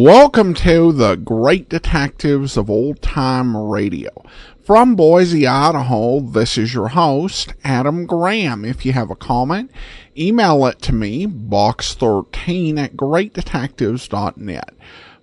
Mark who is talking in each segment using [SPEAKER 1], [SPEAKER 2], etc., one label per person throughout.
[SPEAKER 1] Welcome to the Great Detectives of Old Time Radio. From Boise, Idaho, this is your host, Adam Graham. If you have a comment, email it to me, box13@greatdetectives.net.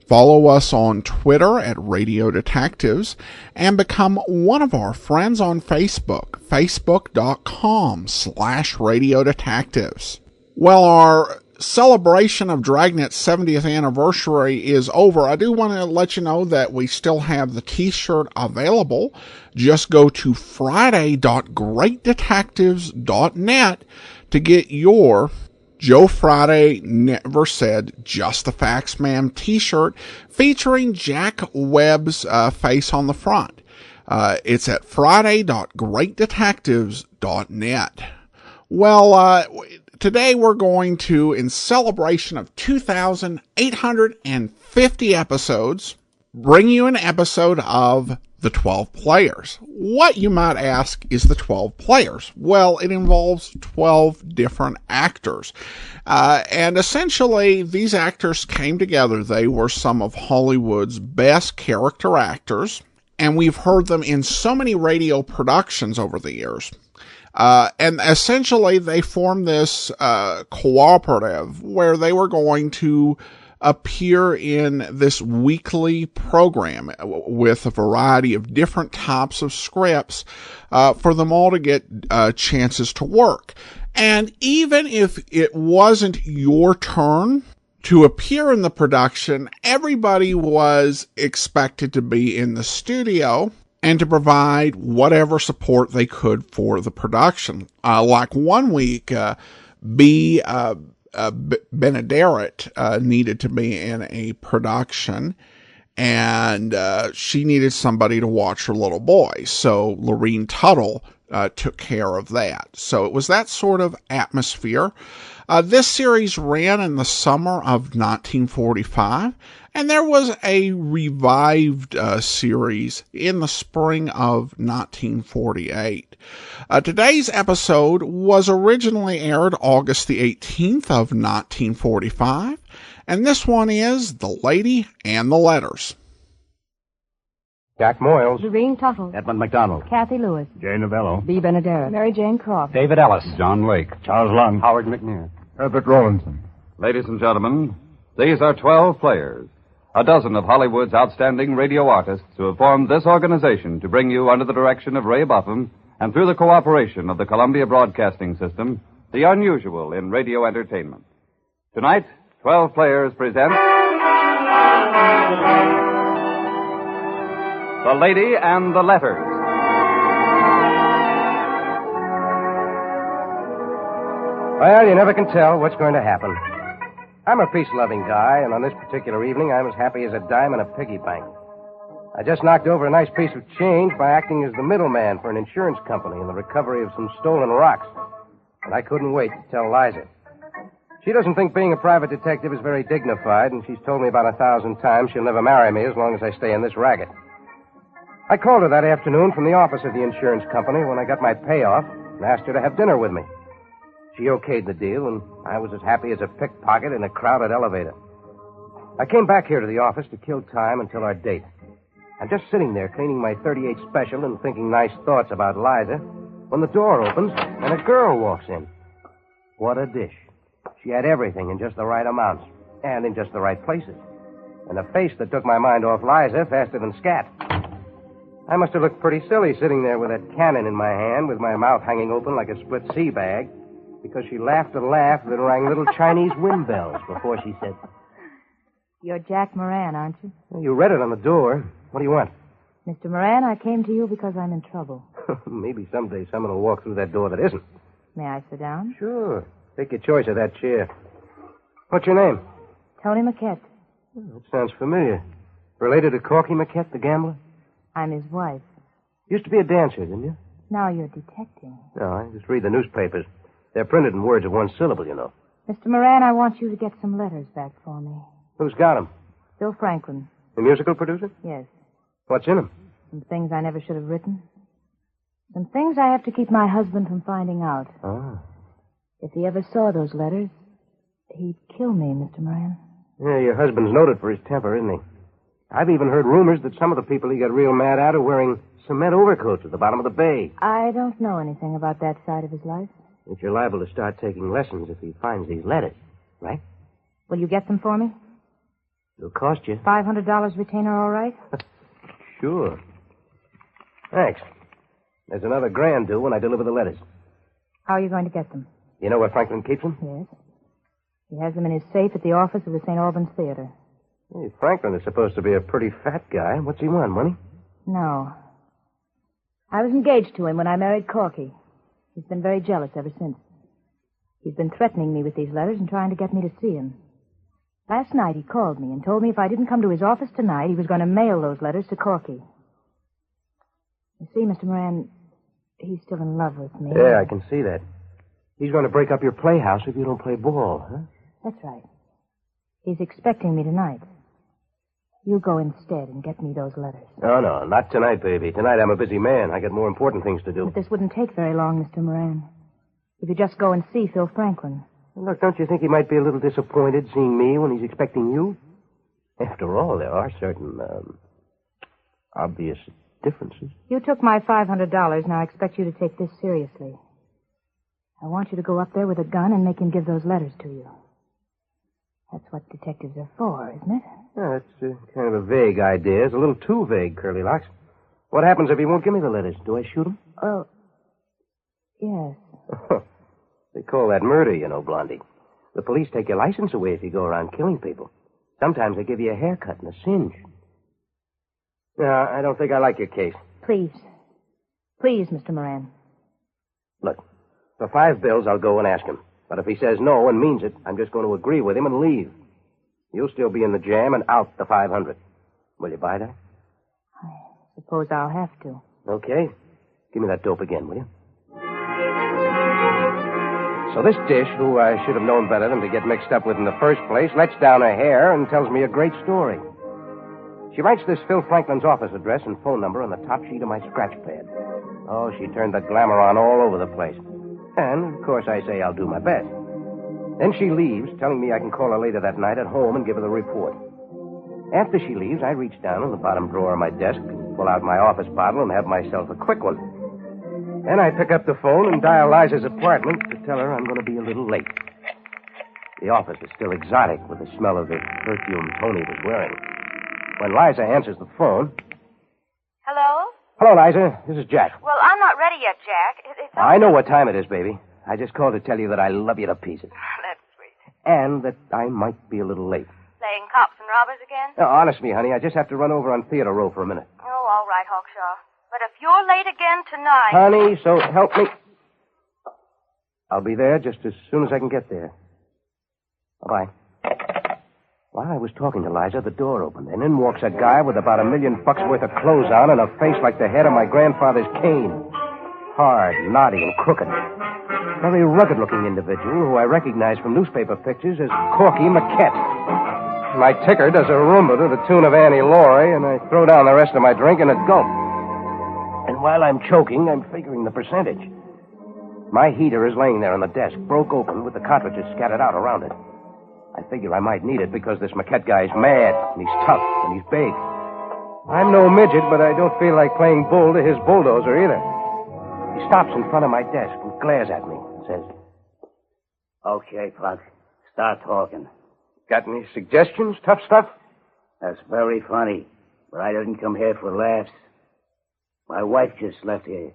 [SPEAKER 1] Follow us on Twitter at Radio Detectives and become one of our friends on Facebook, facebook.com/Radio Detectives. Well, our celebration of Dragnet's 70th anniversary is over. I do want to let you know that we still have the t-shirt available. Just go to friday.greatdetectives.net to get your Joe Friday Never Said Just the Facts Ma'am t-shirt featuring Jack Webb's face on the front. It's at friday.greatdetectives.net. Well, today we're going to, in celebration of 2,850 episodes, bring you an episode of The 12 Players. What, you might ask, is The 12 Players? Well, it involves 12 different actors. And essentially, these actors came together. They were some of Hollywood's best character actors, and we've heard them in so many radio productions over the years. And essentially they formed this cooperative where they were going to appear in this weekly program with a variety of different types of scripts for them all to get chances to work. And even if it wasn't your turn to appear in the production, everybody was expected to be in the studio and to provide whatever support they could for the production. Like one week, Benaderet needed to be in a production, and she needed somebody to watch her little boy. So Lorene Tuttle took care of that. So it was that sort of atmosphere. This series ran in the summer of 1945, and there was a revived series in the spring of 1948. Today's episode was originally aired August the 18th of 1945, and this one is The Lady and the Letters.
[SPEAKER 2] Jack Moyles.
[SPEAKER 3] Lorene Tuttle.
[SPEAKER 4] Edmund McDonald.
[SPEAKER 3] Kathy Lewis.
[SPEAKER 4] Jay Novello.
[SPEAKER 3] B. Benaderet. Mary Jane Croft.
[SPEAKER 4] David Ellis.
[SPEAKER 5] John Lake.
[SPEAKER 4] Charles Lung.
[SPEAKER 2] Howard McNear.
[SPEAKER 6] Herbert Rawlinson.
[SPEAKER 5] Ladies and gentlemen, these are 12 players, a dozen of Hollywood's outstanding radio artists who have formed this organization to bring you, under the direction of Ray Buffum and through the cooperation of the Columbia Broadcasting System, the unusual in radio entertainment. Tonight, 12 players present The Lady and the Letters.
[SPEAKER 2] Well, you never can tell what's going to happen. I'm a peace-loving guy, and on this particular evening, I'm as happy as a dime in a piggy bank. I just knocked over a nice piece of change by acting as the middleman for an insurance company in the recovery of some stolen rocks. And I couldn't wait to tell Liza. She doesn't think being a private detective is very dignified, and she's told me about 1,000 times she'll never marry me as long as I stay in this racket. I called her that afternoon from the office of the insurance company when I got my payoff and asked her to have dinner with me. She okayed the deal, and I was as happy as a pickpocket in a crowded elevator. I came back here to the office to kill time until our date. I'm just sitting there cleaning my .38 special and thinking nice thoughts about Liza when the door opens and a girl walks in. What a dish. She had everything in just the right amounts and in just the right places. And a face that took my mind off Liza faster than scat. I must have looked pretty silly sitting there with that cannon in my hand with my mouth hanging open like a split sea bag, because she laughed a laugh that rang little Chinese wind bells before she said,
[SPEAKER 3] You're Jack Moran, aren't you?
[SPEAKER 2] Well, you read it on the door. What do you want?
[SPEAKER 3] Mr. Moran, I came to you because I'm in trouble.
[SPEAKER 2] Maybe someday someone will walk through that door that isn't.
[SPEAKER 3] May I sit down?
[SPEAKER 2] Sure. Take your choice of that chair. What's your name?
[SPEAKER 3] Tony Maquette.
[SPEAKER 2] That sounds familiar. Related to Corky Maquette, the gambler?
[SPEAKER 3] I'm his wife.
[SPEAKER 2] Used to be a dancer, didn't you?
[SPEAKER 3] Now you're detecting.
[SPEAKER 2] No, I just read the newspapers. They're printed in words of one syllable, you know.
[SPEAKER 3] Mr. Moran, I want you to get some letters back for me.
[SPEAKER 2] Who's got them?
[SPEAKER 3] Bill Franklin.
[SPEAKER 2] The musical producer?
[SPEAKER 3] Yes.
[SPEAKER 2] What's in them?
[SPEAKER 3] Some things I never should have written. Some things I have to keep my husband from finding out.
[SPEAKER 2] Ah.
[SPEAKER 3] If he ever saw those letters, he'd kill me, Mr. Moran.
[SPEAKER 2] Yeah, your husband's noted for his temper, isn't he? I've even heard rumors that some of the people he got real mad at are wearing cement overcoats at the bottom of the bay.
[SPEAKER 3] I don't know anything about that side of his life.
[SPEAKER 2] But you're liable to start taking lessons if he finds these letters, right?
[SPEAKER 3] Will you get them for me?
[SPEAKER 2] It'll cost you.
[SPEAKER 3] $500 retainer, all right?
[SPEAKER 2] Sure. Thanks. There's another $1,000 due when I deliver the letters.
[SPEAKER 3] How are you going to get them?
[SPEAKER 2] You know where Franklin keeps them?
[SPEAKER 3] Yes. He has them in his safe at the office of the St. Albans Theater.
[SPEAKER 2] Hey, Franklin is supposed to be a pretty fat guy. What's he want, money?
[SPEAKER 3] No. I was engaged to him when I married Corky. He's been very jealous ever since. He's been threatening me with these letters and trying to get me to see him. Last night he called me and told me if I didn't come to his office tonight, he was going to mail those letters to Corky. You see, Mr. Moran, he's still in love with me.
[SPEAKER 2] Yeah, I can see that. He's going to break up your playhouse if you don't play ball, huh?
[SPEAKER 3] That's right. He's expecting me tonight. You go instead and get me those letters.
[SPEAKER 2] No, not tonight, baby. Tonight I'm a busy man. I got more important things to do.
[SPEAKER 3] But this wouldn't take very long, Mr. Moran. If you just go and see Phil Franklin.
[SPEAKER 2] Look, don't you think he might be a little disappointed seeing me when he's expecting you? After all, there are certain, obvious differences.
[SPEAKER 3] You took my $500, now I expect you to take this seriously. I want you to go up there with a gun and make him give those letters to you. That's what detectives are for, isn't it?
[SPEAKER 2] Yeah, that's kind of a vague idea. It's a little too vague, Curly Locks. What happens if he won't give me the letters? Do I shoot him?
[SPEAKER 3] Oh, yes.
[SPEAKER 2] They call that murder, you know, Blondie. The police take your license away if you go around killing people. Sometimes they give you a haircut and a singe. No, I don't think I like your case.
[SPEAKER 3] Please. Please, Mr. Moran.
[SPEAKER 2] Look, for $5 I'll go and ask him. But if he says no and means it, I'm just going to agree with him and leave. You'll still be in the jam and out the $500. Will you buy that?
[SPEAKER 3] I suppose I'll have to.
[SPEAKER 2] Okay. Give me that dope again, will you? So this dish, who I should have known better than to get mixed up with in the first place, lets down her hair and tells me a great story. She writes this Phil Franklin's office address and phone number on the top sheet of my scratch pad. Oh, she turned the glamour on all over the place. And, of course, I say I'll do my best. Then she leaves, telling me I can call her later that night at home and give her the report. After she leaves, I reach down in the bottom drawer of my desk and pull out my office bottle and have myself a quick one. Then I pick up the phone and dial Liza's apartment to tell her I'm going to be a little late. The office is still exotic with the smell of the perfume Tony was wearing. When Liza answers the phone...
[SPEAKER 4] Hello?
[SPEAKER 2] Hello, Liza. This is Jack.
[SPEAKER 4] Well, I'm not ready yet, Jack. It's
[SPEAKER 2] I know what time it is, baby. I just called to tell you that I love you to pieces.
[SPEAKER 4] That's sweet.
[SPEAKER 2] And that I might be a little late.
[SPEAKER 4] Playing cops and robbers again?
[SPEAKER 2] No, honestly, honey, I just have to run over on Theater Row for a minute.
[SPEAKER 4] Oh, all right, Hawkshaw. But if you're late again tonight...
[SPEAKER 2] Honey, so help me. I'll be there just as soon as I can get there. Bye-bye. While I was talking to Liza, the door opened, and in walks a guy with about $1 million worth of clothes on and a face like the head of my grandfather's cane. Hard, knotty, and crooked. Very rugged-looking individual who I recognize from newspaper pictures as Corky Maquette. My ticker does a rumba to the tune of Annie Laurie, and I throw down the rest of my drink in a gulp. And while I'm choking, I'm figuring the percentage. My heater is laying there on the desk, broke open with the cartridges scattered out around it. I figure I might need it because this Maquette guy's mad, and he's tough, and he's big. I'm no midget, but I don't feel like playing bull to his bulldozer either. He stops in front of my desk and glares at me and says,
[SPEAKER 6] Okay, Punk. Start talking.
[SPEAKER 2] Got any suggestions, tough stuff?
[SPEAKER 6] That's very funny, but I didn't come here for laughs. My wife just left here.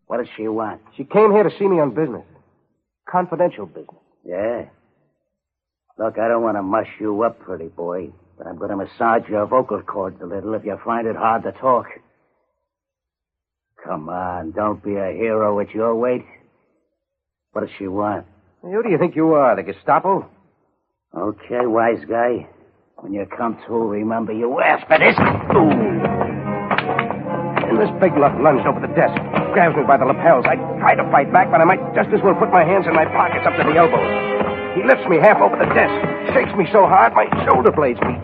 [SPEAKER 6] What does she want?
[SPEAKER 2] She came here to see me on business. Confidential business.
[SPEAKER 6] Yeah? Look, I don't want to mush you up, pretty boy, but I'm going to massage your vocal cords a little if you find it hard to talk. Come on, don't be a hero at your weight. What does she want?
[SPEAKER 2] Who do you think you are, the Gestapo?
[SPEAKER 6] Okay, wise guy. When you come to, remember you asked for this. Ooh.
[SPEAKER 2] And this big luck lunged over the desk, grabs me by the lapels. I try to fight back, but I might just as well put my hands in my pockets up to the elbows. He lifts me half over the desk, shakes me so hard my shoulder blades beat.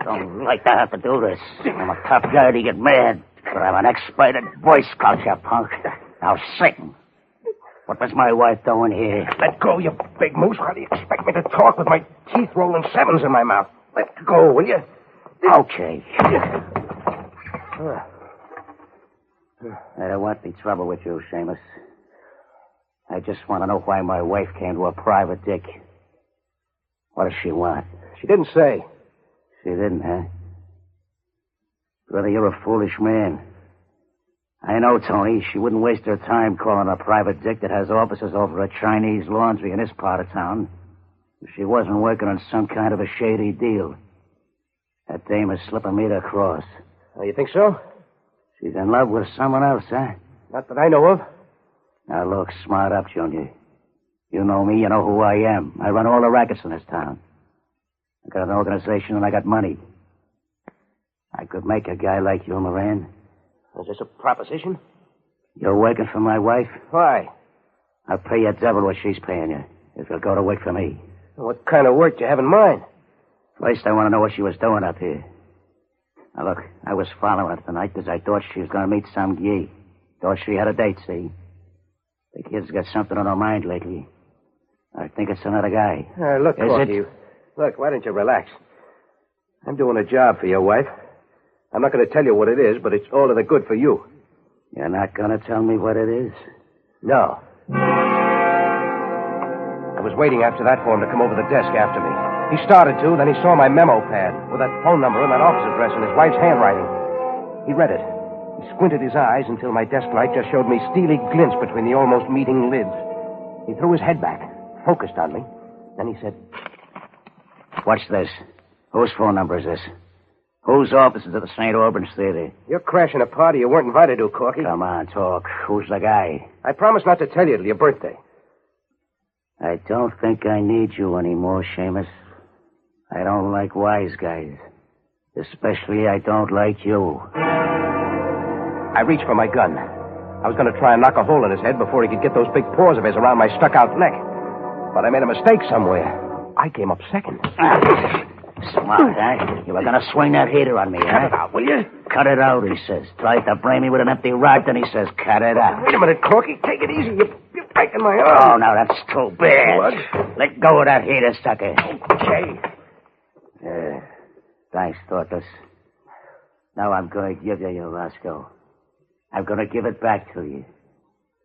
[SPEAKER 6] Don't like to have to do this. I'm a tough guy to get mad, but I'm an expert at Boy Scout, you punk. Now sing. What was my wife doing here?
[SPEAKER 2] Let go, you big moose. How do you expect me to talk with my teeth rolling sevens in my mouth? Let go, will you?
[SPEAKER 6] Okay. I don't want any trouble with you, Seamus. I just want to know why my wife came to a private dick. What does she want?
[SPEAKER 2] She didn't say.
[SPEAKER 6] She didn't, huh? Brother, you're a foolish man. I know, Tony. She wouldn't waste her time calling a private dick that has offices over a Chinese laundry in this part of town if she wasn't working on some kind of a shady deal. That dame is slipping me the cross.
[SPEAKER 2] Oh, you think so?
[SPEAKER 6] She's in love with someone else, huh?
[SPEAKER 2] Not that I know of.
[SPEAKER 6] Now, look, smart up, Junior. You know me, you know who I am. I run all the rackets in this town. I got an organization and I got money. I could make a guy like you, Moran.
[SPEAKER 2] Is this a proposition?
[SPEAKER 6] You're working for my wife?
[SPEAKER 2] Why?
[SPEAKER 6] I'll pay you double what she's paying you if you'll go to work for me.
[SPEAKER 2] What kind of work do you have in mind?
[SPEAKER 6] First, I want to know what she was doing up here. Now, look, I was following her tonight because I thought she was going to meet some guy. Thought she had a date, see? The kid's got something on her mind lately. I think it's another guy.
[SPEAKER 2] Look,
[SPEAKER 6] Is
[SPEAKER 2] Corky,
[SPEAKER 6] it?
[SPEAKER 2] Look, why don't you relax? I'm doing a job for your wife. I'm not going to tell you what it is, but it's all to the good for you.
[SPEAKER 6] You're not going to tell me what it is?
[SPEAKER 2] No. I was waiting after that for him to come over the desk after me. He started to, then he saw my memo pad with that phone number and that office address in his wife's handwriting. He read it. He squinted his eyes until my desk light just showed me steely glints between the almost meeting lids. He threw his head back, focused on me. Then he said,
[SPEAKER 6] What's this? Whose phone number is this? Whose office is at the St. Albans Theater?
[SPEAKER 2] You're crashing a party you weren't invited to, Corky.
[SPEAKER 6] Come on, talk. Who's the guy?
[SPEAKER 2] I promised not to tell you till your birthday.
[SPEAKER 6] I don't think I need you anymore, Seamus. I don't like wise guys. Especially I don't like you.
[SPEAKER 2] I reached for my gun. I was going to try and knock a hole in his head before he could get those big paws of his around my stuck-out neck. But I made a mistake somewhere. I came up second.
[SPEAKER 6] Smart, huh? You were going to swing that heater on me, huh?
[SPEAKER 2] Cut it out, will you?
[SPEAKER 6] Cut it out, he says. Tried to brain me with an empty rod, then he says, cut it out.
[SPEAKER 2] Wait a minute, Corky. Take it easy. You're breaking my
[SPEAKER 6] Oh,
[SPEAKER 2] arm.
[SPEAKER 6] now that's too bad.
[SPEAKER 2] What?
[SPEAKER 6] Let go of that heater, sucker.
[SPEAKER 2] Okay.
[SPEAKER 6] Thanks, Thoughtless. Now I'm going to give you your Roscoe. I'm going to give it back to you.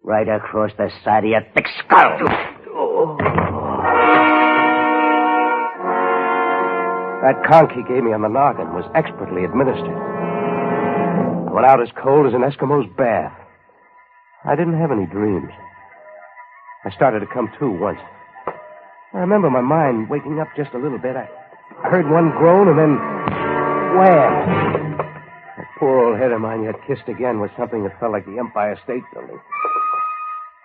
[SPEAKER 6] Right across the side of your thick skull.
[SPEAKER 2] Oh. That conk he gave me on the noggin was expertly administered. I went out as cold as an Eskimo's bath. I didn't have any dreams. I started to come to once. I remember my mind waking up just a little bit. I heard one groan and then wham! That poor old head of mine yet kissed again with something that felt like the Empire State Building.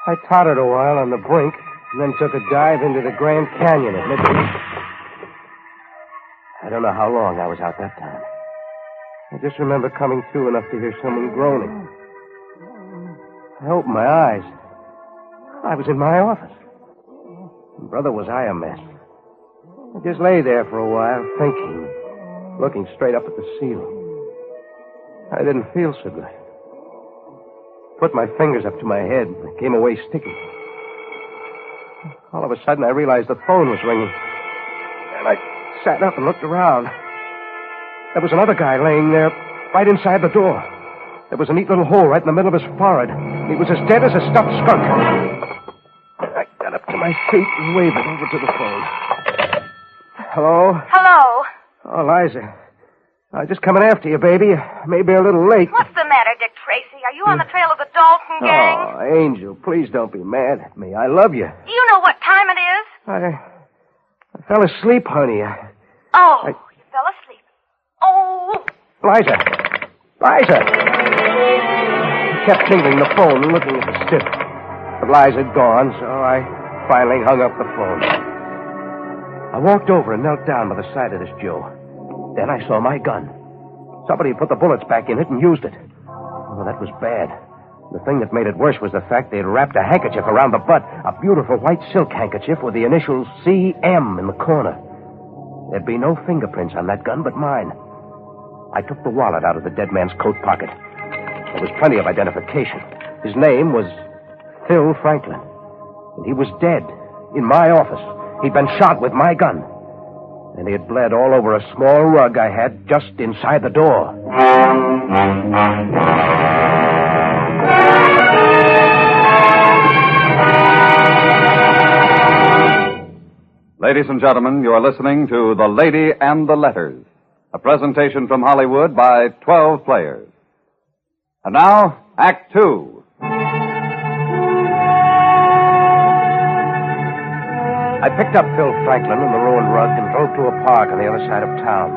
[SPEAKER 2] I tottered a while on the brink and then took a dive into the Grand Canyon at midnight. I don't know how long I was out that time. I just remember coming to enough to hear someone groaning. I opened my eyes. I was in my office. And brother, was I a mess. I just lay there for a while, thinking, looking straight up at the ceiling. I didn't feel so good. Put my fingers up to my head and it came away sticky. All of a sudden, I realized the phone was ringing. And I sat up and looked around. There was another guy laying there right inside the door. There was a neat little hole right in the middle of his forehead. He was as dead as a stuffed skunk. I got up to my feet and waved it over to the phone. Hello?
[SPEAKER 4] Hello.
[SPEAKER 2] Oh, Liza. I'm just coming after you, baby. Maybe a little late.
[SPEAKER 4] What's the matter, Dick Tracy? Are you on the trail of the Dalton gang?
[SPEAKER 2] Oh, Angel, please don't be mad at me. I love you.
[SPEAKER 4] Do you know what time it is?
[SPEAKER 2] I fell asleep, honey.
[SPEAKER 4] Oh, you fell asleep. Oh.
[SPEAKER 2] Liza! Liza! I kept tingling the phone and looking at the stick. But Liza had gone, so I finally hung up the phone. I walked over and knelt down by the side of this Joe. Then I saw my gun. Somebody put the bullets back in it and used it. Oh, that was bad. The thing that made it worse was the fact they'd wrapped a handkerchief around the butt, a beautiful white silk handkerchief with the initials CM in the corner. There'd be no fingerprints on that gun but mine. I took the wallet out of the dead man's coat pocket. There was plenty of identification. His name was Phil Franklin. And he was dead. In my office. He'd been shot with my gun. And he had bled all over a small rug I had just inside the door.
[SPEAKER 5] Ladies and gentlemen, you are listening to The Lady and the Letters, a presentation from Hollywood by 12 Players. And now, Act Two.
[SPEAKER 2] I picked up Phil Franklin and the ruined rug and drove to a park on the other side of town.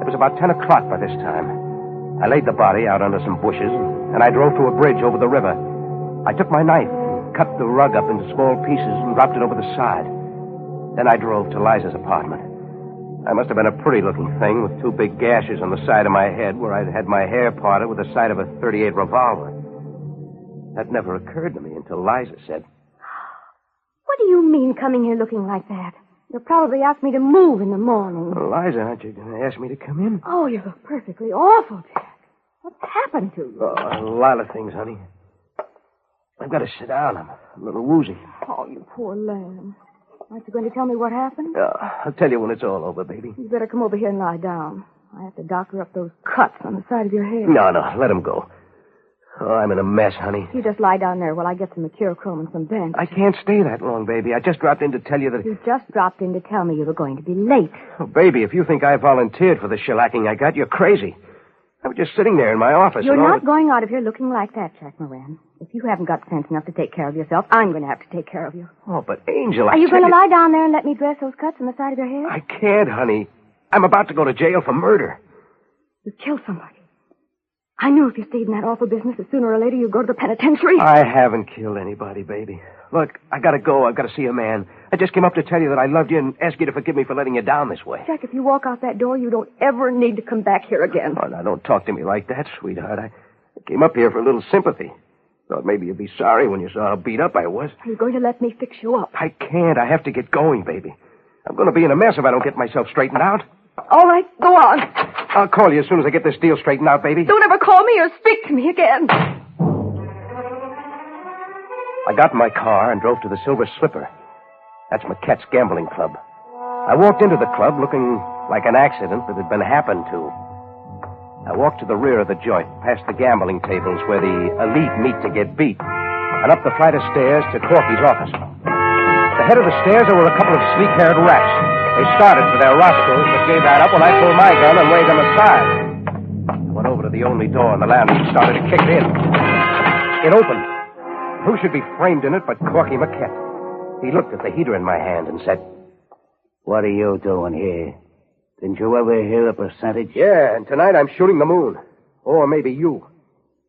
[SPEAKER 2] It was about 10 o'clock by this time. I laid the body out under some bushes, and I drove to a bridge over the river. I took my knife and cut the rug up into small pieces and dropped it over the side. Then I drove to Liza's apartment. I must have been a pretty-looking thing with 2 big gashes on the side of my head where I'd had my hair parted with the sight of a .38 revolver. That never occurred to me until Liza said,
[SPEAKER 7] What do you mean coming here looking like that? You'll probably ask me to move in the morning.
[SPEAKER 2] well, Liza, aren't you going to ask me to come in?
[SPEAKER 7] Oh, you look perfectly awful, Jack. What's happened to you?
[SPEAKER 2] Oh, a lot of things, honey. I've got to sit down. I'm a little woozy.
[SPEAKER 7] Oh, you poor lamb. Aren't you going to tell me what happened?
[SPEAKER 2] I'll tell you when it's all over, baby.
[SPEAKER 7] You better come over here and lie down. I have to doctor up those cuts on the side of your head.
[SPEAKER 2] No, let him go. Oh, I'm in a mess, honey.
[SPEAKER 7] You just lie down there while I get some mercurochrome and some bench.
[SPEAKER 2] I can't stay that long, baby. I just dropped in to tell you that...
[SPEAKER 7] You just dropped in to tell me you were going to be late.
[SPEAKER 2] Oh, baby, if you think I volunteered for the shellacking I got, you're crazy. I was just sitting there in my office.
[SPEAKER 7] You're not going out of here looking like that, Jack Moran. If you haven't got sense enough to take care of yourself, I'm going to have to take care of you.
[SPEAKER 2] Oh, but Angel,
[SPEAKER 7] Are you going to lie down there and let me dress those cuts on the side of your head?
[SPEAKER 2] I can't, honey. I'm about to go to jail for murder.
[SPEAKER 7] You killed somebody. I knew if you stayed in that awful business, that sooner or later you'd go to the penitentiary.
[SPEAKER 2] I haven't killed anybody, baby. Look, I gotta go. I've got to see a man. I just came up to tell you that I loved you and ask you to forgive me for letting you down this way.
[SPEAKER 7] Jack, if you walk out that door, you don't ever need to come back here again.
[SPEAKER 2] Oh, now, don't talk to me like that, sweetheart. I came up here for a little sympathy. Thought maybe you'd be sorry when you saw how beat up I was.
[SPEAKER 7] Are you going to let me fix you up?
[SPEAKER 2] I can't. I have to get going, baby. I'm going to be in a mess if I don't get myself straightened out.
[SPEAKER 7] All right, go on.
[SPEAKER 2] I'll call you as soon as I get this deal straightened out, baby.
[SPEAKER 7] Don't ever call me or speak to me again.
[SPEAKER 2] I got in my car and drove to the Silver Slipper. That's Maquette's gambling club. I walked into the club looking like an accident that had been happened to. I walked to the rear of the joint, past the gambling tables where the elite meet to get beat, and up the flight of stairs to Corky's office. At the head of the stairs, there were a couple of sleek-haired rats. They started for their rosters, but gave that up when I pulled my gun and waved them aside. I went over to the only door in the lounge and started to kick it in. It opened. Who should be framed in it but Corky Maquette? He looked at the heater in my hand and said,
[SPEAKER 6] What are you doing here? Didn't you ever hear a percentage?
[SPEAKER 2] Yeah, and tonight I'm shooting the moon. Or maybe you.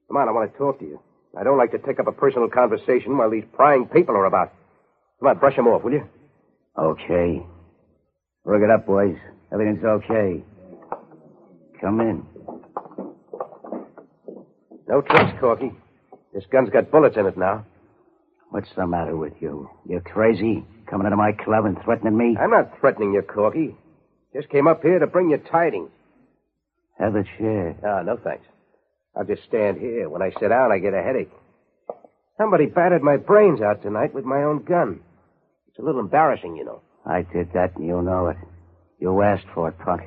[SPEAKER 2] Come on, I want to talk to you. I don't like to take up a personal conversation while these prying people are about. Come on, brush them off, will you?
[SPEAKER 6] Okay. Work it up, boys. Everything's okay. Come in.
[SPEAKER 2] No tricks, Corky. This gun's got bullets in it now.
[SPEAKER 6] What's the matter with you? You're crazy? Coming into my club and threatening me?
[SPEAKER 2] I'm not threatening you, Corky. Just came up here to bring you tidings.
[SPEAKER 6] Have a chair.
[SPEAKER 2] No thanks. I'll just stand here. When I sit down, I get a headache. Somebody battered my brains out tonight with my own gun. It's a little embarrassing, you know.
[SPEAKER 6] I did that, and you know it. You asked for it, punk.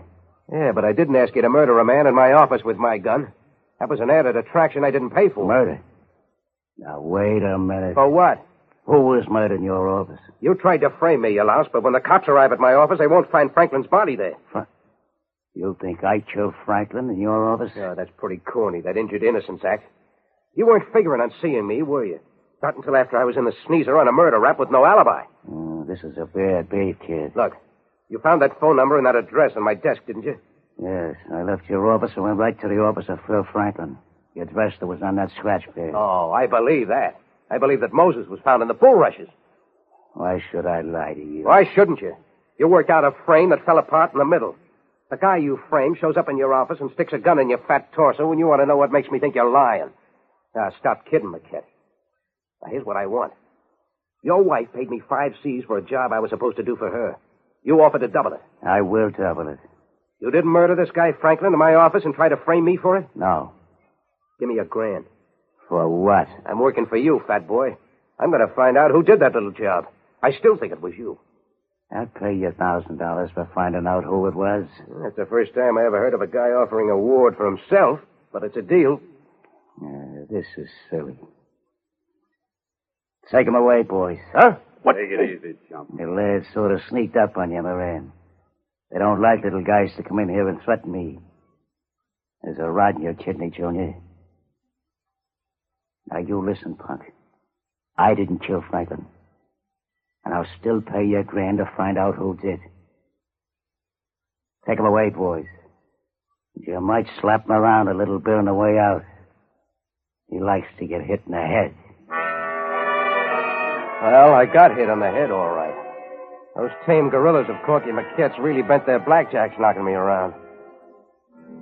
[SPEAKER 2] Yeah, but I didn't ask you to murder a man in my office with my gun. That was an added attraction I didn't pay for.
[SPEAKER 6] Murder? Now, wait a minute.
[SPEAKER 2] For what?
[SPEAKER 6] Who was murdered in your office?
[SPEAKER 2] You tried to frame me, you louse, but when the cops arrive at my office, they won't find Franklin's body there.
[SPEAKER 6] You think I killed Franklin in your office?
[SPEAKER 2] Oh, that's pretty corny, that injured innocence act. You weren't figuring on seeing me, were you? Not until after I was in the sneezer on a murder rap with no alibi.
[SPEAKER 6] This is a bad beat, kid.
[SPEAKER 2] Look, you found that phone number and that address on my desk, didn't you?
[SPEAKER 6] Yes, I left your office and went right to the office of Phil Franklin. The address that was on that scratch pad.
[SPEAKER 2] Oh, I believe that. I believe that Moses was found in the bulrushes.
[SPEAKER 6] Why should I lie to you?
[SPEAKER 2] Why shouldn't you? You worked out a frame that fell apart in the middle. The guy you framed shows up in your office and sticks a gun in your fat torso when you want to know what makes me think you're lying. Now, stop kidding, Maquette. Now, here's what I want. Your wife paid me 5 C's for a job I was supposed to do for her. You offered to double it.
[SPEAKER 6] I will double it.
[SPEAKER 2] You didn't murder this guy Franklin in my office and try to frame me for it?
[SPEAKER 6] No.
[SPEAKER 2] Give me $1,000.
[SPEAKER 6] For what?
[SPEAKER 2] I'm working for you, fat boy. I'm going to find out who did that little job. I still think it was you.
[SPEAKER 6] I'd pay you $1,000 for finding out who it was.
[SPEAKER 2] That's the first time I ever heard of a guy offering a reward for himself, but it's a deal.
[SPEAKER 6] This is silly. Take him away, boys.
[SPEAKER 2] Huh? What?
[SPEAKER 5] Take it easy, chump.
[SPEAKER 6] The lads sort of sneaked up on you, Moran. They don't like little guys to come in here and threaten me. There's a rod in your kidney, Junior. Now, you listen, punk. I didn't kill Franklin. And I'll still pay you $1,000 to find out who did. Take him away, boys. You might slap him around a little bit on the way out. He likes to get hit in the head.
[SPEAKER 2] Well, I got hit on the head, all right. Those tame gorillas of Corky McKett's really bent their blackjacks knocking me around.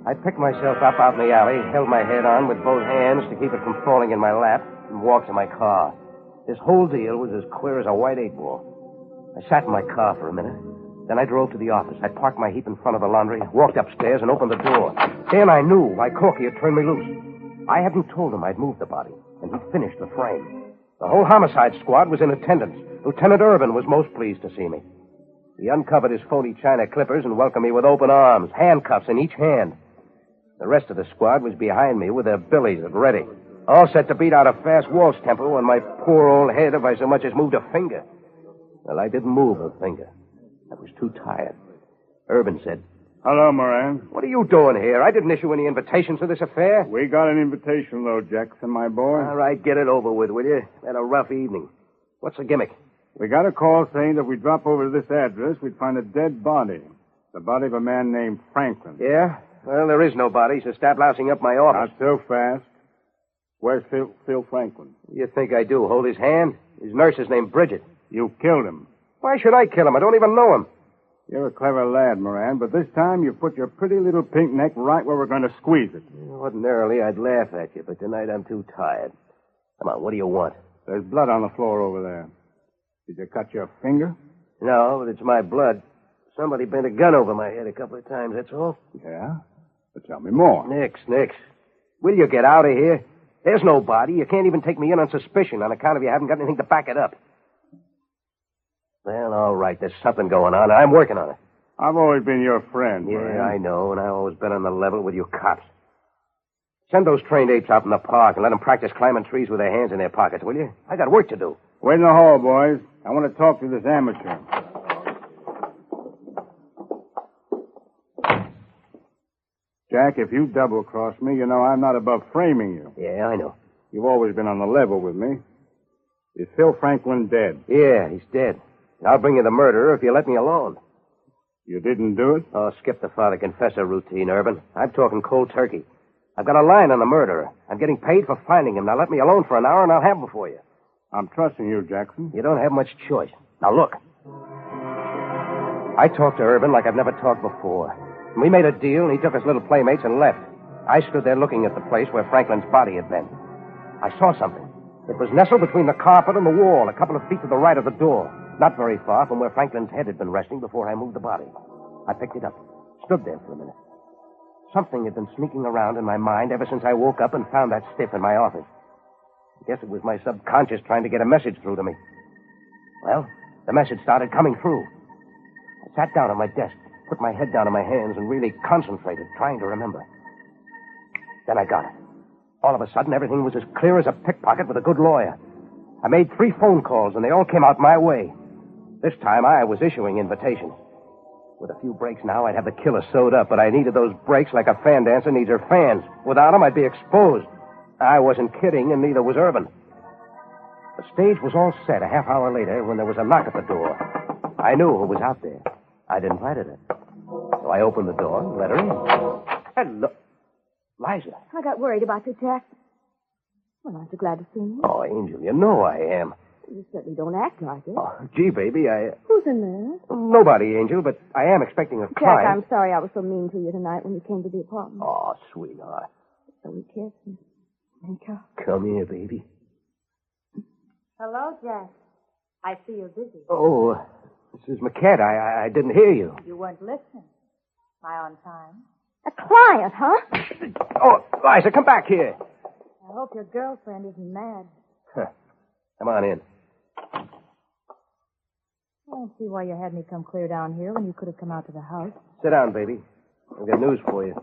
[SPEAKER 2] I picked myself up out in the alley, held my head on with both hands to keep it from falling in my lap, and walked to my car. This whole deal was as queer as a white 8-ball. I sat in my car for a minute. Then I drove to the office. I parked my Jeep in front of the laundry, walked upstairs, and opened the door. Then I knew why Corky had turned me loose. I hadn't told him I'd moved the body, and he'd finished the frame. The whole homicide squad was in attendance. Lieutenant Urban was most pleased to see me. He uncovered his phony china clippers and welcomed me with open arms, handcuffs in each hand. The rest of the squad was behind me with their billies at ready, all set to beat out a fast waltz tempo on my poor old head if I so much as moved a finger. Well, I didn't move a finger. I was too tired. Urban said,
[SPEAKER 8] Hello, Moran.
[SPEAKER 2] "What are you doing here? I didn't issue any invitations to this affair."
[SPEAKER 8] We got an invitation, though, Jackson, my boy.
[SPEAKER 2] All right, get it over with, will you? Had a rough evening. What's the gimmick?
[SPEAKER 8] We got a call saying that if we drop over to this address, we'd find a dead body. The body of a man named Franklin.
[SPEAKER 2] Yeah? Well, there is no body, so stop lousing up my office.
[SPEAKER 8] Not so fast. Where's Phil Franklin?
[SPEAKER 2] You think I do? Hold his hand? His nurse is named Bridget.
[SPEAKER 8] You killed him.
[SPEAKER 2] Why should I kill him? I don't even know him.
[SPEAKER 8] You're a clever lad, Moran, but this time you put your pretty little pink neck right where we're going to squeeze it.
[SPEAKER 2] Ordinarily, I'd laugh at you, but tonight I'm too tired. Come on, what do you want?
[SPEAKER 8] There's blood on the floor over there. Did you cut your finger?
[SPEAKER 2] No, but it's my blood. Somebody bent a gun over my head a couple of times, that's all.
[SPEAKER 8] Yeah? But tell me more.
[SPEAKER 2] Nix. Will you get out of here? There's no body. You can't even take me in on suspicion on account of you haven't got anything to back it up. Well, all right, there's something going on. I'm working on it.
[SPEAKER 8] I've always been your friend,
[SPEAKER 2] Yeah,
[SPEAKER 8] Moran.
[SPEAKER 2] I know, and I've always been on the level with you cops. Send those trained apes out in the park and let them practice climbing trees with their hands in their pockets, will you? I got work to do.
[SPEAKER 8] Wait in the hall, boys. I want to talk to this amateur. Jack, if you double-cross me, you know I'm not above framing you.
[SPEAKER 2] Yeah, I know.
[SPEAKER 8] You've always been on the level with me. Is Phil Franklin dead?
[SPEAKER 2] Yeah, he's dead. I'll bring you the murderer if you let me alone.
[SPEAKER 8] You didn't do it?
[SPEAKER 2] Oh, skip the father confessor routine, Urban. I'm talking cold turkey. I've got a line on the murderer. I'm getting paid for finding him. Now let me alone for an hour and I'll have him for you.
[SPEAKER 8] I'm trusting you, Jackson.
[SPEAKER 2] You don't have much choice. Now look. I talked to Urban like I've never talked before. We made a deal and he took his little playmates and left. I stood there looking at the place where Franklin's body had been. I saw something. It was nestled between the carpet and the wall, a couple of feet to the right of the door. Not very far from where Franklin's head had been resting before I moved the body. I picked it up, stood there for a minute. Something had been sneaking around in my mind ever since I woke up and found that stiff in my office. I guess it was my subconscious trying to get a message through to me. Well, the message started coming through. I sat down at my desk, put my head down in my hands, and really concentrated, trying to remember. Then I got it. All of a sudden, everything was as clear as a pickpocket with a good lawyer. I made 3 phone calls, and they all came out my way. This time, I was issuing invitations. With a few breaks now, I'd have the killer sewed up, but I needed those breaks like a fan dancer needs her fans. Without them, I'd be exposed. I wasn't kidding, and neither was Urban. The stage was all set a half hour later when there was a knock at the door. I knew who was out there. I'd invited her. So I opened the door and let her in. Hello. Liza.
[SPEAKER 7] I got worried about you, Jack. Well, aren't you glad to see me?
[SPEAKER 2] Oh, Angel, you know I am.
[SPEAKER 7] You certainly don't act like it.
[SPEAKER 2] Oh, gee, baby,
[SPEAKER 7] Who's in there?
[SPEAKER 2] Nobody, Angel, but I am expecting a
[SPEAKER 7] Jack,
[SPEAKER 2] client.
[SPEAKER 7] I'm sorry I was so mean to you tonight when you came to the apartment.
[SPEAKER 2] Oh, sweetheart.
[SPEAKER 7] So we kissed and thank you.
[SPEAKER 2] Come here, baby.
[SPEAKER 3] Hello, Jack. I see you're busy.
[SPEAKER 2] Oh, Mrs. McCann, I didn't hear you.
[SPEAKER 3] You weren't listening. Am I on time?
[SPEAKER 7] A client, huh?
[SPEAKER 2] Oh, Liza, come back here.
[SPEAKER 3] I hope your girlfriend isn't mad.
[SPEAKER 2] Huh. Come on in.
[SPEAKER 3] I don't see why you had me come clear down here when you could have come out to the house.
[SPEAKER 2] Sit down, baby. I've got news for you.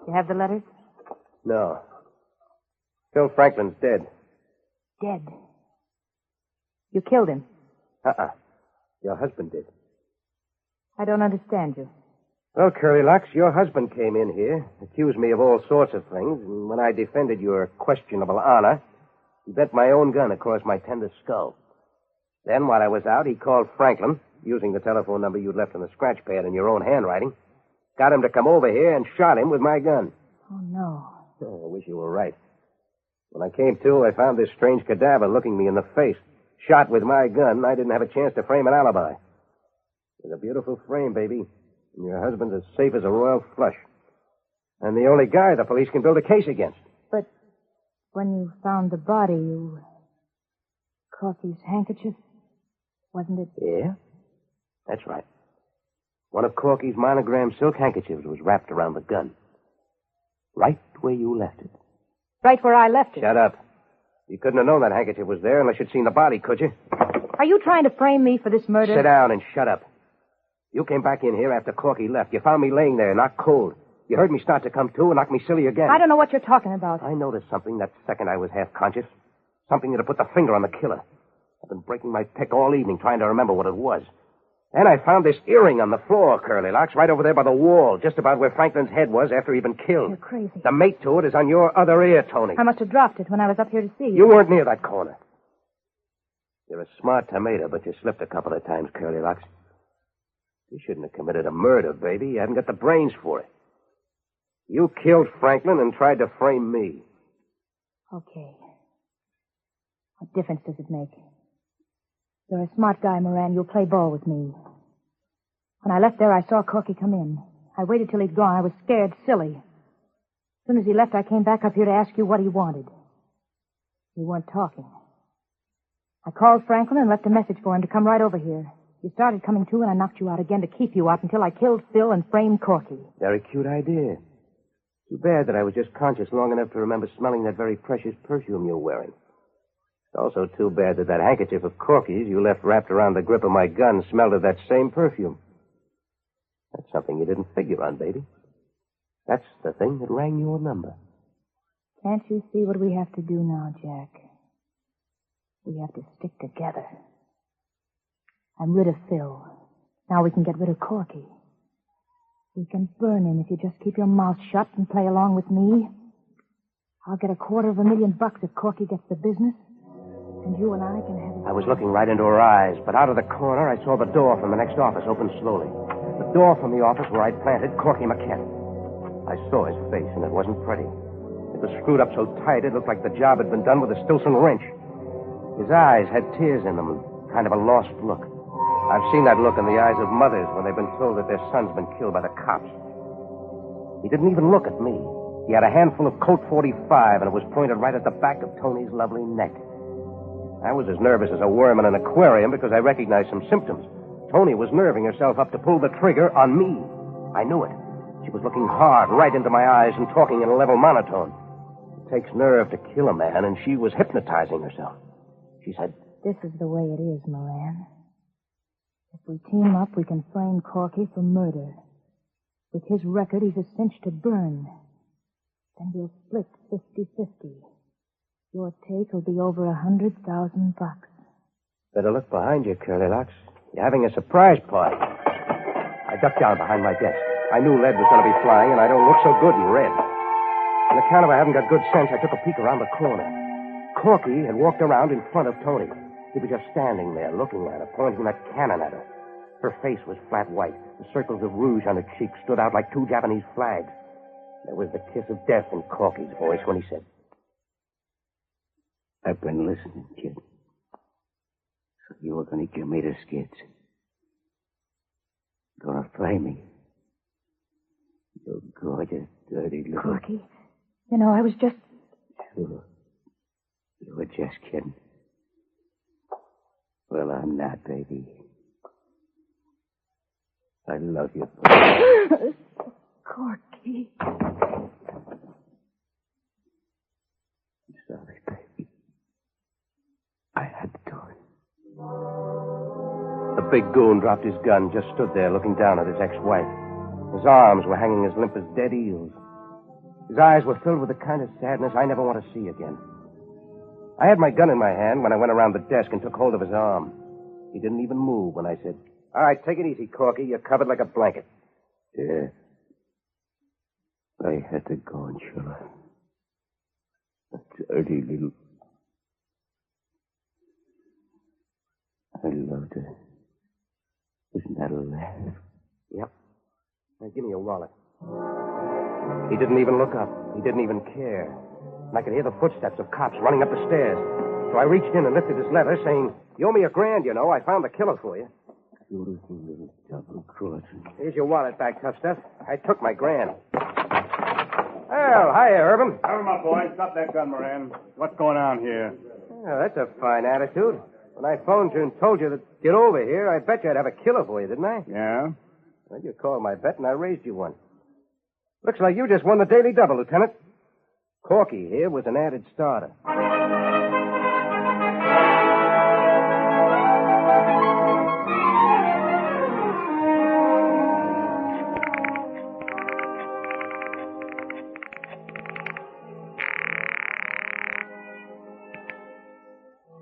[SPEAKER 3] You have the letters?
[SPEAKER 2] No. Phil Franklin's dead.
[SPEAKER 3] Dead. You killed him.
[SPEAKER 2] Your husband did.
[SPEAKER 3] I don't understand you.
[SPEAKER 2] Well, Curly Locks, your husband came in here, accused me of all sorts of things, and when I defended your questionable honor, he bent my own gun across my tender skull. Then, while I was out, he called Franklin, using the telephone number you'd left on the scratch pad in your own handwriting, got him to come over here and shot him with my gun.
[SPEAKER 3] Oh, no.
[SPEAKER 2] Oh, I wish you were right. When I came to, I found this strange cadaver looking me in the face. Shot with my gun, and I didn't have a chance to frame an alibi. It was a beautiful frame, baby. And your husband's as safe as a royal flush. And the only guy the police can build a case against.
[SPEAKER 3] But when you found the body, you... Corky's handkerchief, wasn't it?
[SPEAKER 2] Yeah, that's right. One of Corky's monogrammed silk handkerchiefs was wrapped around the gun. Right where you left it.
[SPEAKER 3] Right where I left it.
[SPEAKER 2] Shut up. You couldn't have known that handkerchief was there unless you'd seen the body, could you?
[SPEAKER 3] Are you trying to frame me for this murder?
[SPEAKER 2] Sit down and shut up. You came back in here after Corky left. You found me laying there, knocked cold. You heard me start to come to and knock me silly again.
[SPEAKER 3] I don't know what you're talking about.
[SPEAKER 2] I noticed something that second I was half conscious. Something that had put the finger on the killer. I've been breaking my pick all evening trying to remember what it was. Then I found this earring on the floor, Curly Locks, right over there by the wall, just about where Franklin's head was after he'd been killed.
[SPEAKER 3] You're crazy.
[SPEAKER 2] The mate to it is on your other ear, Tony.
[SPEAKER 3] I must have dropped it when I was up here to see you.
[SPEAKER 2] You weren't near that corner. You're a smart tomato, but you slipped a couple of times, Curly Locks. You shouldn't have committed a murder, baby. You hadn't got the brains for it. You killed Franklin and tried to frame me.
[SPEAKER 3] Okay. What difference does it make? You're a smart guy, Moran. You'll play ball with me. When I left there, I saw Corky come in. I waited till he'd gone. I was scared silly. As soon as he left, I came back up here to ask you what he wanted. You weren't talking. I called Franklin and left a message for him to come right over here. You started coming to, and I knocked you out again to keep you out until I killed Phil and framed Corky.
[SPEAKER 2] Very cute idea. Too bad that I was just conscious long enough to remember smelling that very precious perfume you're wearing. It's also too bad that handkerchief of Corky's you left wrapped around the grip of my gun smelled of that same perfume. That's something you didn't figure on, baby. That's the thing that rang your number.
[SPEAKER 3] Can't you see what we have to do now, Jack? We have to stick together. I'm rid of Phil. Now we can get rid of Corky. We can burn him if you just keep your mouth shut and play along with me. I'll get $250,000 if Corky gets the business. And you and I can have it.
[SPEAKER 2] I was looking right into her eyes, but out of the corner I saw the door from the next office open slowly. The door from the office where I'd planted Corky McKent. I saw his face, and it wasn't pretty. It was screwed up so tight it looked like the job had been done with a Stilson wrench. His eyes had tears in them and kind of a lost look. I've seen that look in the eyes of mothers when they've been told that their son's been killed by the cops. He didn't even look at me. He had a handful of Colt 45, and it was pointed right at the back of Tony's lovely neck. I was as nervous as a worm in an aquarium because I recognized some symptoms. Tony was nerving herself up to pull the trigger on me. I knew it. She was looking hard right into my eyes and talking in a level monotone. It takes nerve to kill a man, and she was hypnotizing herself. She said,
[SPEAKER 3] "This is the way it is, Moran. If we team up, we can frame Corky for murder. With his record, he's a cinch to burn. Then we'll split 50-50. Your take will be over $100,000.
[SPEAKER 2] Better look behind you, Curly Locks. You're having a surprise party. I ducked down behind my desk. I knew lead was going to be flying, and I don't look so good in red. On account of I haven't got good sense, I took a peek around the corner. Corky had walked around in front of Tony. He was just standing there, looking at her, pointing that cannon at her. Her face was flat white. The circles of rouge on her cheeks stood out like two Japanese flags. There was the kiss of death in Corky's voice when he said,
[SPEAKER 6] "I've been listening, kid. So you were going to give me the skids. Gonna frame me. You gorgeous, dirty little...
[SPEAKER 3] Corky, you know, I was just...
[SPEAKER 6] Sure. You were just kidding. Well, I'm not, baby. I love you.
[SPEAKER 3] Corky.
[SPEAKER 6] I'm sorry, baby.
[SPEAKER 2] big goon dropped his gun, just stood there looking down at his ex-wife. His arms were hanging as limp as dead eels. His eyes were filled with the kind of sadness I never want to see again. I had my gun in my hand when I went around the desk and took hold of his arm. He didn't even move when I said, "All right, take it easy, Corky. You're covered like a blanket."
[SPEAKER 6] Yeah. I had to go and chill her. A dirty little... I loved her. Isn't that a laugh?
[SPEAKER 2] Yep. Now, give me your wallet. He didn't even look up. He didn't even care. And I could hear the footsteps of cops running up the stairs. So I reached in and lifted his letter, saying, "You owe me $1,000, you know. I found the killer for you."
[SPEAKER 6] Beautiful little double-crossing.
[SPEAKER 2] Here's your wallet back, tough stuff. I took my $1,000. Well, hiya, Urban.
[SPEAKER 8] Hurry, my boy. Stop that gun, Moran. What's going on here?
[SPEAKER 2] Oh, that's a fine attitude. When I phoned you and told you to get over here, I bet you I'd have a killer for you, didn't I?
[SPEAKER 8] Yeah?
[SPEAKER 2] Well, you called my bet, and I raised you one. Looks like you just won the Daily Double, Lieutenant. Corky here was an added starter.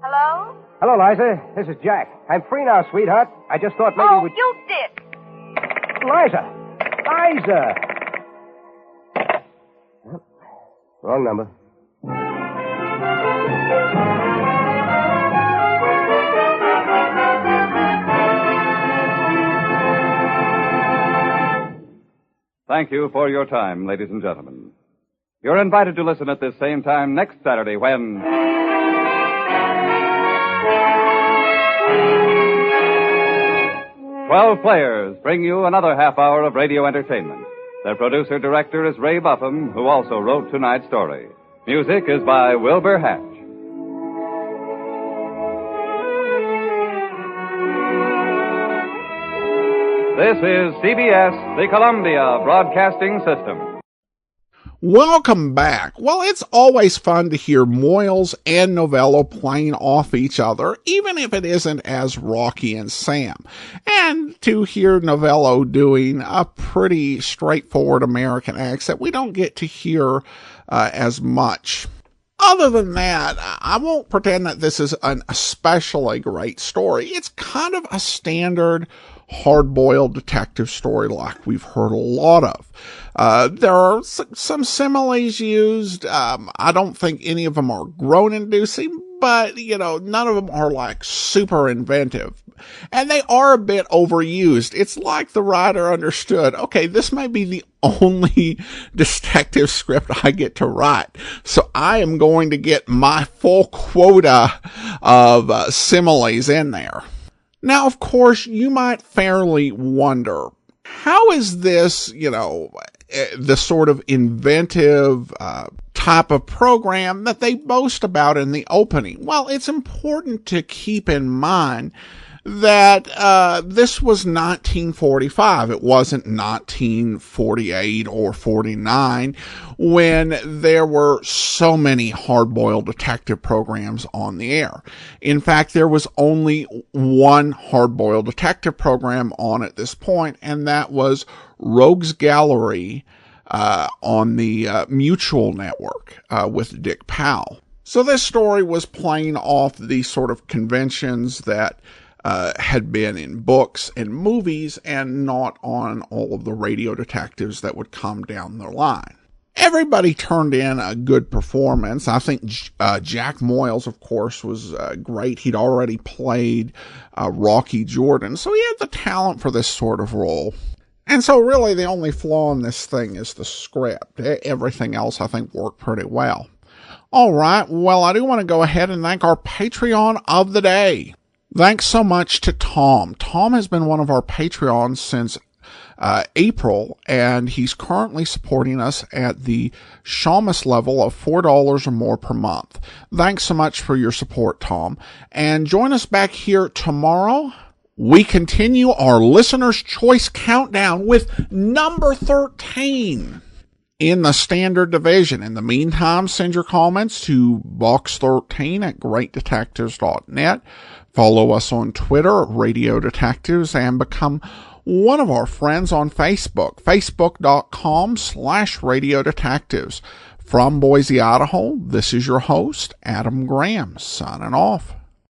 [SPEAKER 4] Hello?
[SPEAKER 2] Hello, Liza. This is Jack. I'm free now, sweetheart. I just thought maybe
[SPEAKER 4] Oh,
[SPEAKER 2] we'd...
[SPEAKER 4] you did.
[SPEAKER 2] Liza! Liza! Wrong number.
[SPEAKER 5] Thank you for your time, ladies and gentlemen. You're invited to listen at this same time next Saturday when... 12 Players bring you another half hour of radio entertainment. Their producer-director is Ray Buffum, who also wrote tonight's story. Music is by Wilbur Hatch. This is CBS, the Columbia Broadcasting System.
[SPEAKER 1] Welcome back. Well, it's always fun to hear Moyles and Novello playing off each other, even if it isn't as Rocky and Sam. And to hear Novello doing a pretty straightforward American accent, we don't get to hear as much. Other than that, I won't pretend that this is an especially great story. It's kind of a standard hard-boiled detective story like we've heard a lot of. There are some similes used. I don't think any of them are groan-inducing, but, none of them are like super inventive. And they are a bit overused. It's like the writer understood, okay, this may be the only detective script I get to write. So I am going to get my full quota of similes in there. Now, of course, you might fairly wonder, how is this, the sort of inventive type of program that they boast about in the opening? Well, it's important to keep in mind that this was 1945. It wasn't 1948 or 49 when there were so many hard-boiled detective programs on the air. In fact, there was only one hard-boiled detective program on at this point, and that was Rogues Gallery on the Mutual Network with Dick Powell. So this story was playing off these sort of conventions that had been in books and movies and not on all of the radio detectives that would come down the line. Everybody turned in a good performance. I think Jack Moyles, of course, was great. He'd already played Rocky Jordan, so he had the talent for this sort of role. And so really the only flaw in this thing is the script. Everything else, I think, worked pretty well. All right, well, I do want to go ahead and thank our Patreon of the day. Thanks so much to Tom. Tom has been one of our Patreons since April, and he's currently supporting us at the Shamus level of $4 or more per month. Thanks so much for your support, Tom. And join us back here tomorrow. We continue our Listener's Choice Countdown with number 13 in the standard division. In the meantime, send your comments to box13 at greatdetectives.net. Follow us on Twitter, Radio Detectives, and become one of our friends on Facebook, facebook.com/Radio Detectives. From Boise, Idaho, this is your host, Adam Graham, signing off.